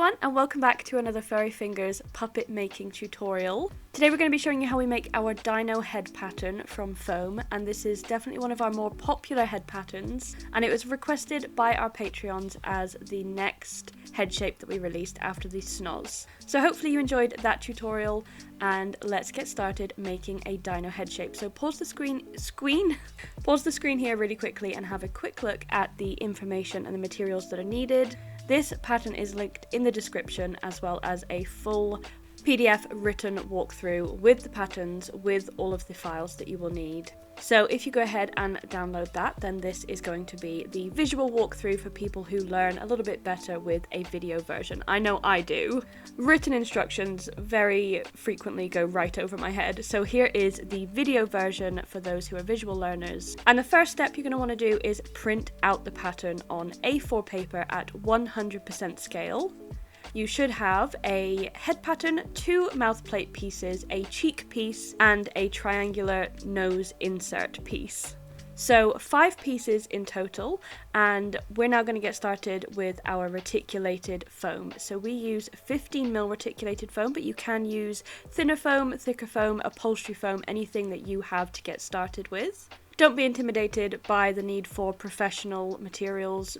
everyone, and welcome back to another FurriFingers puppet making tutorial. Today we're going to be showing you how we make our dino head pattern from foam, and this is definitely one of our more popular head patterns, and it was requested by our Patreons as the next head shape that we released after the snoz. So hopefully you enjoyed that tutorial, and let's get started making a dino head shape. So pause the screen here really quickly and have a quick look at the information and the materials that are needed. This pattern is linked in the description, as well as a full PDF written walkthrough with the patterns, with all of the files that you will need. So if you go ahead and download that, then this is going to be the visual walkthrough for people who learn a little bit better with a video version. I know I do. Written instructions very frequently go right over my head, so here is the video version for those who are visual learners. And the first step you're going to want to do is print out the pattern on A4 paper at 100% scale. You should have a head pattern, 2 mouthplate pieces, a cheek piece, and a triangular nose insert piece. So 5 pieces in total, and we're now going to get started with our reticulated foam. So we use 15mm reticulated foam, but you can use thinner foam, thicker foam, upholstery foam, anything that you have to get started with. Don't be intimidated by the need for professional materials.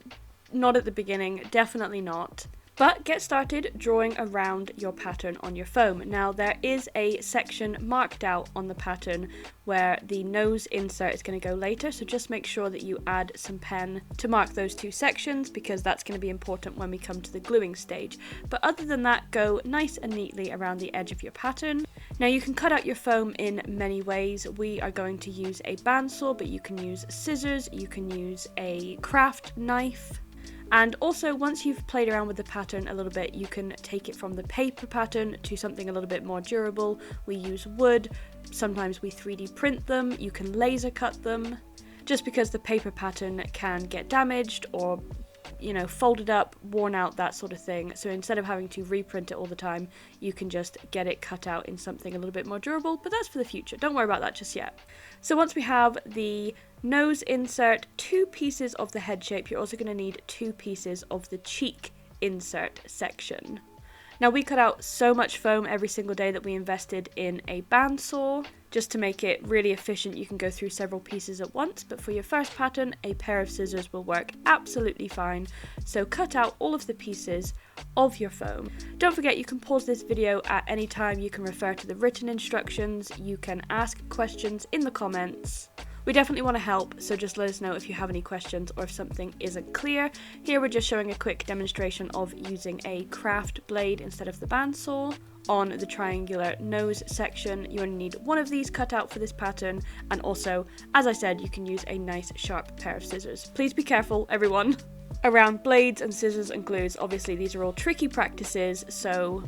Not at the beginning, definitely not. But get started drawing around your pattern on your foam. Now there is a section marked out on the pattern where the nose insert is going to go later, so just make sure that you add some pen to mark those 2 sections, because that's going to be important when we come to the gluing stage. But other than that, go nice and neatly around the edge of your pattern. Now you can cut out your foam in many ways. We are going to use a bandsaw, but you can use scissors, you can use a craft knife. And also, once you've played around with the pattern a little bit, you can take it from the paper pattern to something a little bit more durable. We use wood, sometimes we 3D print them, you can laser cut them, just because the paper pattern can get damaged or, folded up, worn out, that sort of thing. So instead of having to reprint it all the time, you can just get it cut out in something a little bit more durable, but that's for the future. Don't worry about that just yet. So once we have the nose insert, 2 pieces of the head shape, you're also going to need 2 pieces of the cheek insert section. Now we cut out so much foam every single day that we invested in a bandsaw. Just to make it really efficient, you can go through several pieces at once, but for your first pattern, a pair of scissors will work absolutely fine. So cut out all of the pieces of your foam. Don't forget, you can pause this video at any time, you can refer to the written instructions, you can ask questions in the comments. We definitely want to help, so just let us know if you have any questions or if something isn't clear. Here we're just showing a quick demonstration of using a craft blade instead of the bandsaw. On the triangular nose section, you only need 1 of these cut out for this pattern, and also, as I said, you can use a nice sharp pair of scissors. Please be careful, everyone. Around blades and scissors and glues, obviously these are all tricky practices, so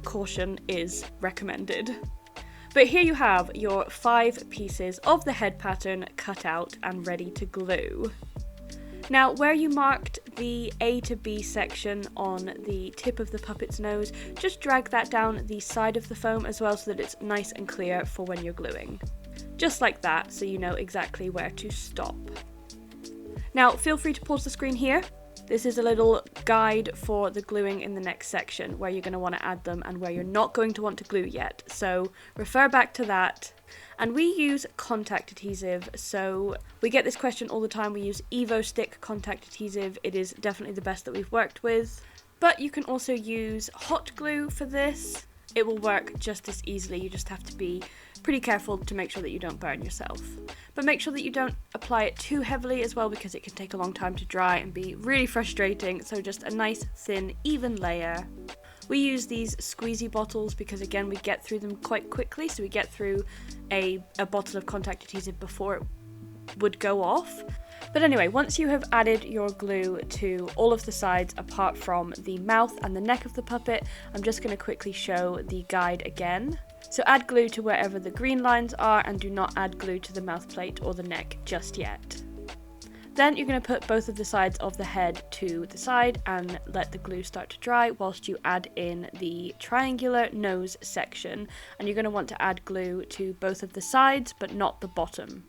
caution is recommended. But here you have your 5 pieces of the head pattern cut out and ready to glue. Now, where you marked the A to B section on the tip of the puppet's nose, just drag that down the side of the foam as well, so that it's nice and clear for when you're gluing. Just like that, so you know exactly where to stop. Now, feel free to pause the screen here. This is a little guide for the gluing in the next section, where you're going to want to add them and where you're not going to want to glue yet. So refer back to that. And we use contact adhesive, so we get this question all the time. We use Evo Stick contact adhesive. It is definitely the best that we've worked with. But you can also use hot glue for this. It will work just as easily. You just have to be pretty careful to make sure that you don't burn yourself. But make sure that you don't apply it too heavily as well, because it can take a long time to dry and be really frustrating. So just a nice, thin, even layer. We use these squeezy bottles because, again, we get through them quite quickly. So we get through a bottle of contact adhesive before it would go off. But anyway, once you have added your glue to all of the sides apart from the mouth and the neck of the puppet, I'm just going to quickly show the guide again. So add glue to wherever the green lines are, and do not add glue to the mouth plate or the neck just yet. Then you're going to put both of the sides of the head to the side and let the glue start to dry whilst you add in the triangular nose section. And you're going to want to add glue to both of the sides, but not the bottom.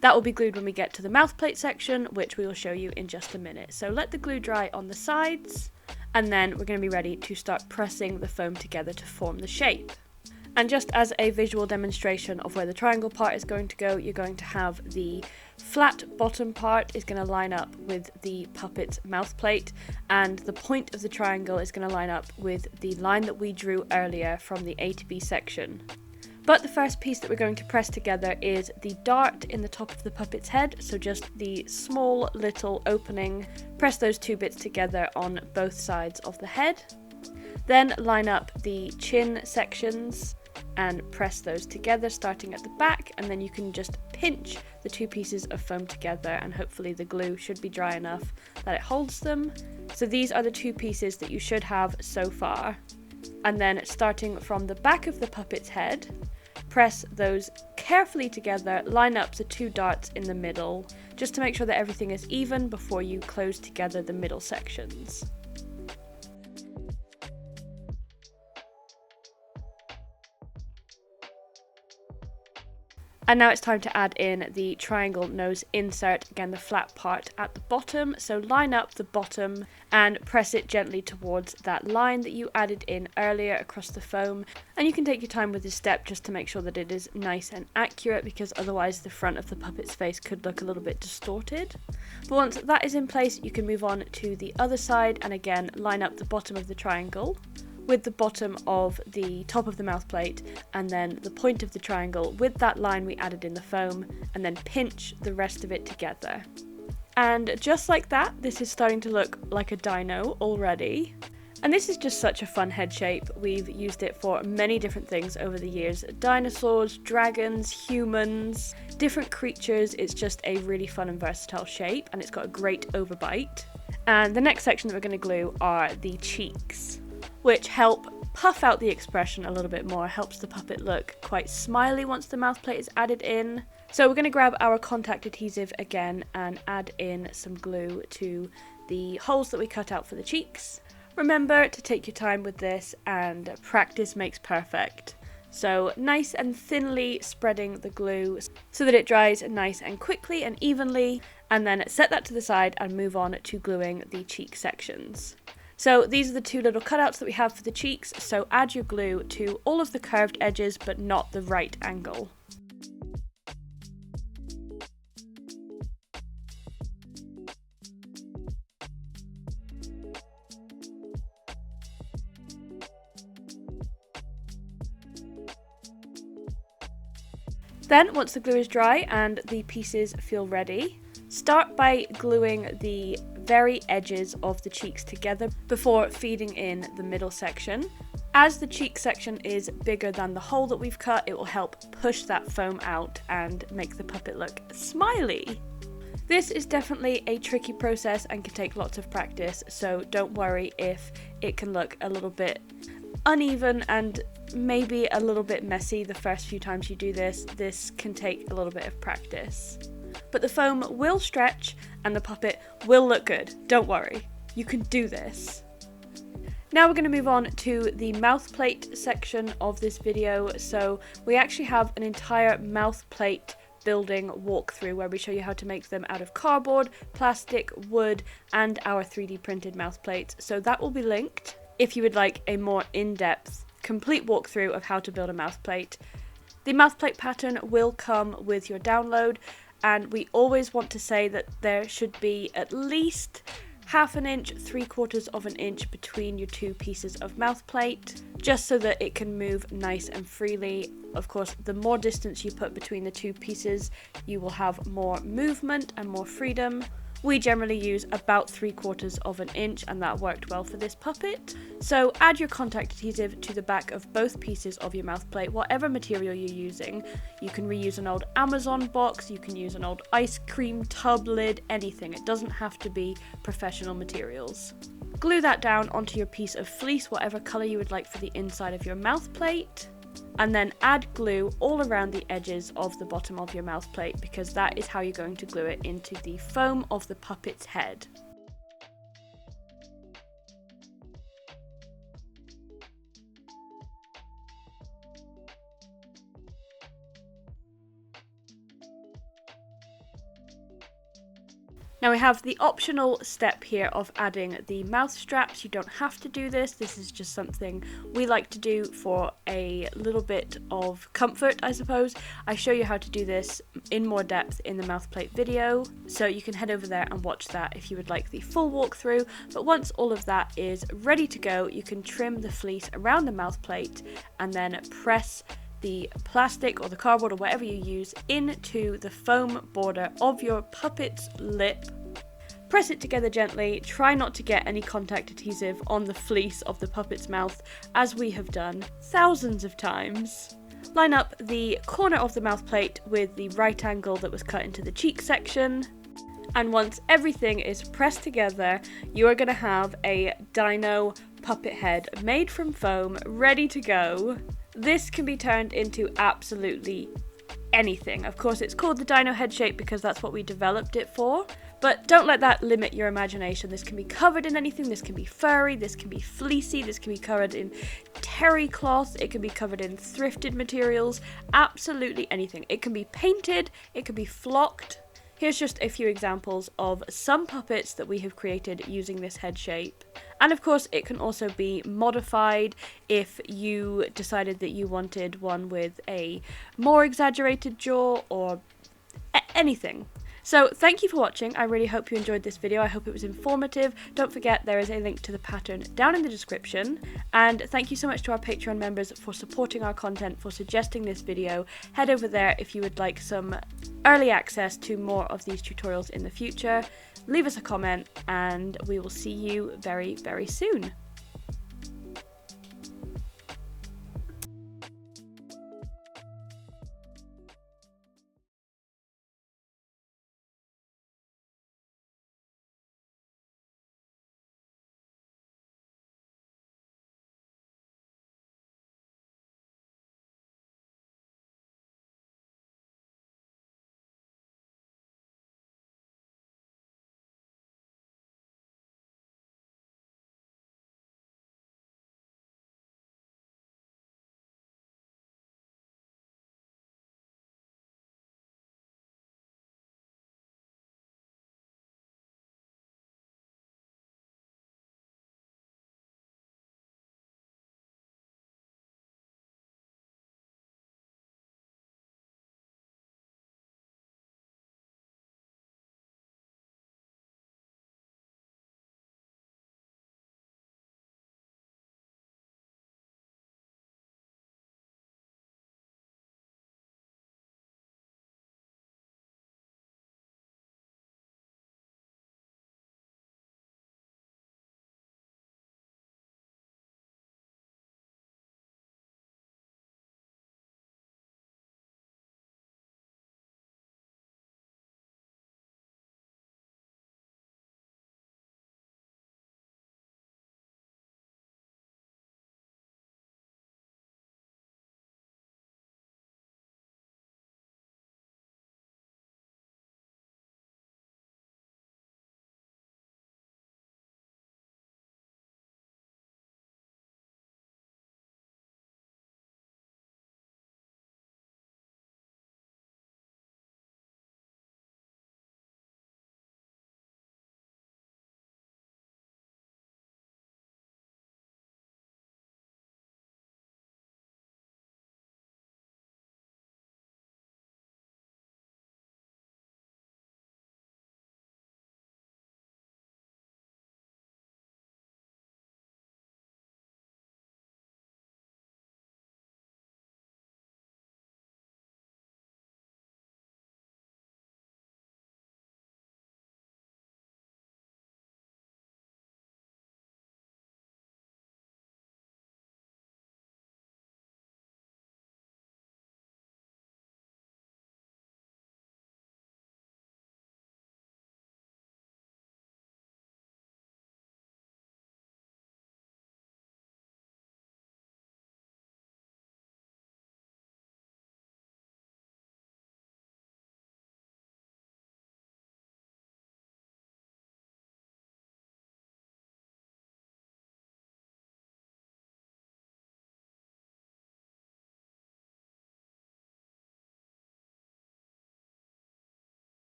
That will be glued when we get to the mouthplate section, which we will show you in just a minute. So let the glue dry on the sides, and then we're going to be ready to start pressing the foam together to form the shape. And just as a visual demonstration of where the triangle part is going to go, you're going to have the flat bottom part is going to line up with the puppet's mouth plate, and the point of the triangle is going to line up with the line that we drew earlier from the A to B section. But the first piece that we're going to press together is the dart in the top of the puppet's head, so just the small little opening. Press those two bits together on both sides of the head. Then line up the chin sections and press those together starting at the back, and then you can just pinch the two pieces of foam together and hopefully the glue should be dry enough that it holds them. So these are the two pieces that you should have so far. And then starting from the back of the puppet's head, press those carefully together, line up the two darts in the middle just to make sure that everything is even before you close together the middle sections. And now it's time to add in the triangle nose insert, again the flat part at the bottom. So line up the bottom and press it gently towards that line that you added in earlier across the foam. And you can take your time with this step just to make sure that it is nice and accurate, because otherwise the front of the puppet's face could look a little bit distorted. But once that is in place, you can move on to the other side and again line up the bottom of the triangle with the bottom of the top of the mouth plate, and then the point of the triangle with that line we added in the foam, and then pinch the rest of it together. And just like that, this is starting to look like a dino already. And this is just such a fun head shape. We've used it for many different things over the years. Dinosaurs, dragons, humans, different creatures. It's just a really fun and versatile shape, and it's got a great overbite. And the next section that we're going to glue are the cheeks, which help puff out the expression a little bit more, helps the puppet look quite smiley once the mouth plate is added in. So we're going to grab our contact adhesive again and add in some glue to the holes that we cut out for the cheeks. Remember to take your time with this, and practice makes perfect. So nice and thinly spreading the glue so that it dries nice and quickly and evenly, and then set that to the side and move on to gluing the cheek sections. So these are the two little cutouts that we have for the cheeks, so add your glue to all of the curved edges but not the right angle. Then, once the glue is dry and the pieces feel ready, start by gluing the very edges of the cheeks together before feeding in the middle section. As the cheek section is bigger than the hole that we've cut, it will help push that foam out and make the puppet look smiley. This is definitely a tricky process and can take lots of practice, so don't worry if it can look a little bit uneven and maybe a little bit messy the first few times you do this. This can take a little bit of practice. But the foam will stretch and the puppet will look good. Don't worry, you can do this. Now we're going to move on to the mouth plate section of this video. So we actually have an entire mouth plate building walkthrough where we show you how to make them out of cardboard, plastic, wood, and our 3D printed mouth plates. So that will be linked if you would like a more in-depth, complete walkthrough of how to build a mouth plate. The mouth plate pattern will come with your download, and we always want to say that there should be at least ½ an inch, 3/4 of an inch between your two pieces of mouth plate, just so that it can move nice and freely. Of course, the more distance you put between the two pieces, you will have more movement and more freedom. We generally use about 3/4 of an inch, and that worked well for this puppet. So add your contact adhesive to the back of both pieces of your mouth plate, whatever material you're using. You can reuse an old Amazon box, you can use an old ice cream tub lid, anything. It doesn't have to be professional materials. Glue that down onto your piece of fleece, whatever colour you would like for the inside of your mouth plate. And then add glue all around the edges of the bottom of your mouth plate, because that is how you're going to glue it into the foam of the puppet's head. Now we have the optional step here of adding the mouth straps. You don't have to do this. This is just something we like to do for a little bit of comfort, I suppose. I show you how to do this in more depth in the mouthplate video, so you can head over there and watch that if you would like the full walkthrough. But once all of that is ready to go, you can trim the fleece around the mouthplate and then press the plastic or the cardboard or whatever you use into the foam border of your puppet's lip. Press it together gently, try not to get any contact adhesive on the fleece of the puppet's mouth, as we have done thousands of times. Line up the corner of the mouth plate with the right angle that was cut into the cheek section. And once everything is pressed together, you are going to have a dino puppet head made from foam, ready to go. This can be turned into absolutely anything. Of course, it's called the dino head shape because that's what we developed it for. But don't let that limit your imagination. This can be covered in anything. This can be furry, this can be fleecy, this can be covered in terry cloth, it can be covered in thrifted materials, absolutely anything. It can be painted, it can be flocked. Here's just a few examples of some puppets that we have created using this head shape. And of course, it can also be modified if you decided that you wanted one with a more exaggerated jaw or anything. So thank you for watching. I really hope you enjoyed this video. I hope it was informative. Don't forget there is a link to the pattern down in the description. And thank you so much to our Patreon members for supporting our content, for suggesting this video. Head over there if you would like some early access to more of these tutorials in the future. Leave us a comment and we will see you very, very soon.